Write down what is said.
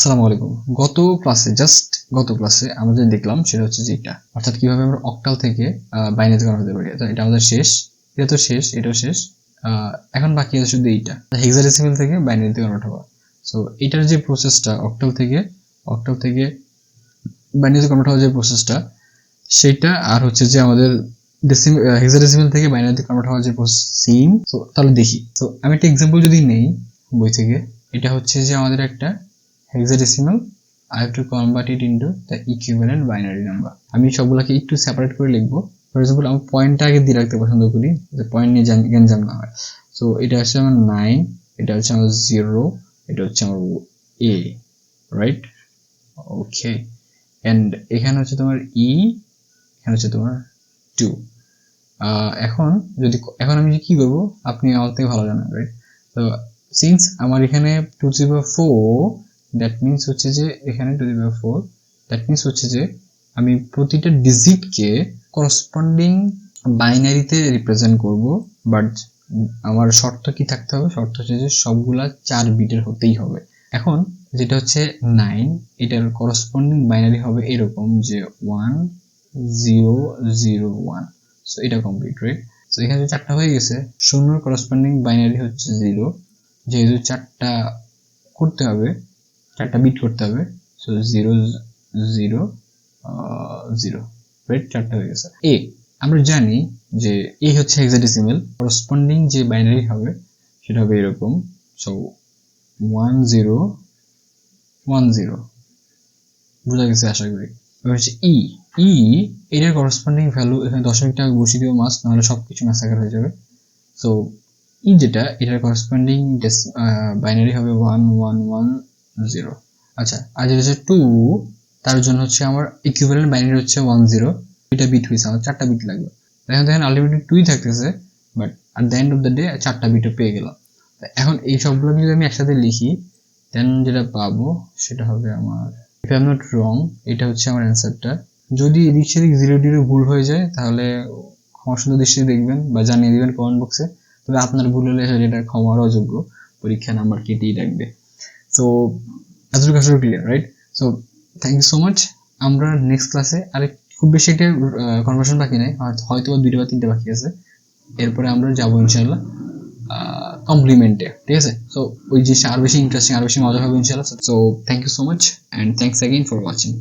আসসালামু আলাইকুম। গত ক্লাসে আমরা যেটা দেখলাম সেটা হচ্ছে যে এটা, অর্থাৎ কিভাবে আমরা অক্টাল থেকে বাইনারিতে কনভার্ট করতে পারি। তো এটা আমাদের শেষ, এটা তো শেষ, এটাও শেষ। এখন বাকি আছে শুধু এইটা, হেক্সাডেসিমাল থেকে বাইনারিতে কনভার্ট হওয়া। সো এটার যে প্রসেসটা অক্টাল থেকে বাইনারিতে কনভার্ট হওয়ার যে প্রসেসটা সেটা, আর হচ্ছে যে আমাদের হেক্সাডেসিমাল থেকে বাইনারিতে কনভার্ট হওয়ার যে প্রসেস সেম। সো তাহলে দেখি। তো আমি একটা এক্সাম্পল যদি নেই বই থেকে, এটা হচ্ছে যে আমাদের একটা hexadecimal. I have to convert it into the equivalent binary number. আমি সবগুলোকে একটু সেপারেট করে লিখবো। ফর এক্সাম্পল আমি পয়েন্টটা আগে দিয়ে রাখতে পছন্দ করি, যে পয়েন্ট নিয়ে গ্যাঞ্জাম না হয়। সো এটা হচ্ছে আমার 9, এটা হচ্ছে আমার 0, এটা হচ্ছে আমার a, রাইট? ওকে। এন্ড এখানে হচ্ছে তোমার e, এখানে হচ্ছে তোমার 2। এখন আমি কি করব আপনি আমার থেকে ভালো জানেন, রাইট? তো সিন্স আমার এখানে 2^4, দ্যাট মিন্স হচ্ছে যে এখানে 2^4, দ্যাট মিন্স হচ্ছে যে আমি প্রতিটা ডিজিটকে করসপন্ডিং বাইনারিতে রিপ্রেজেন্ট করব। বাট আমার শর্ত কি থাকতে হবে? শর্ত হচ্ছে যে সবগুলা 4 বিটের হতেই হবে। এখন যেটা হচ্ছে 9, এটার করসপন্ডিং বাইনারি হবে এরকম যে 1 0 0 1। সো এটা কমপ্লিট, রাইট? সো এখানে যে 4টা হয়ে গেছে, শূন্যর করসপন্ডিং বাইনারি হচ্ছে 0, যেহেতু 4টা করতে হবে, 4টা বিট করতে হবে। So 0 0 0, right? 4টা হয়ে গেছে। এ, আমরা জানি যে এ হচ্ছে হেক্সাডেসিমাল, করসপন্ডিং যে বাইনারি হবে সেটা হবে এরকম। সো 1 0 1 0, বুঝা গেছে আশা করি। এবার হচ্ছে ই, এটার করসপন্ডিং ভ্যালু এখানে দশমিকটা বসিয়ে দিও মাস্ট, নাহলে সবকিছু ম্যাসাকার হয়ে যাবে। সো ই যেটা, এটার করসপন্ডিং বাইনারি হবে 1 1 1 0। আচ্ছা, আর যেটা হচ্ছে 2, তার জন্য হচ্ছে আমার ইকুইভ্যালেন্ট বাইনারি হচ্ছে 1 0। দুইটা বিট হয়েছে, আমার 4টা বিট লাগবে। দেখেন আলটিমেটলি 2ই থাকতেছে, but at the end of the day 4টা বিটও পেয়ে গেলাম। এখন এই সবগুলো যদি আমি একসাথে লিখি, দেন যেটা পাবো সেটা হবে আমার, if I am not wrong, এটা হচ্ছে আমার অ্যান্সারটা। যদি এদিক সেদিক 0 0 ভুল হয়ে যায় তাহলে ক্ষমা সুন্দর দৃষ্টিতে দেখবেন বা জানিয়ে দিবেন কমেন্ট বক্সে। তবে আপনার ভুল হলে এটা ক্ষমার অযোগ্য, পরীক্ষা নাম্বার কেটেই রাখবে। সো এতটুকু আসলে clear, right? So thank you so much. আমরা নেক্সট ক্লাসে আরেক খুব বেশি একটা কনভার্সন বাকি নাই, হয়তো 2টা বা 3টা বাকি আছে। এরপরে আমরা যাবো ইনশাআল্লাহ কমপ্লিমেন্টে, ঠিক আছে? সো ওই জিনিসটা আরো বেশি ইন্টারেস্টিং, আরো বেশি মজা হবে ইনশাআল্লাহ। So thank you so much and thanks again for watching.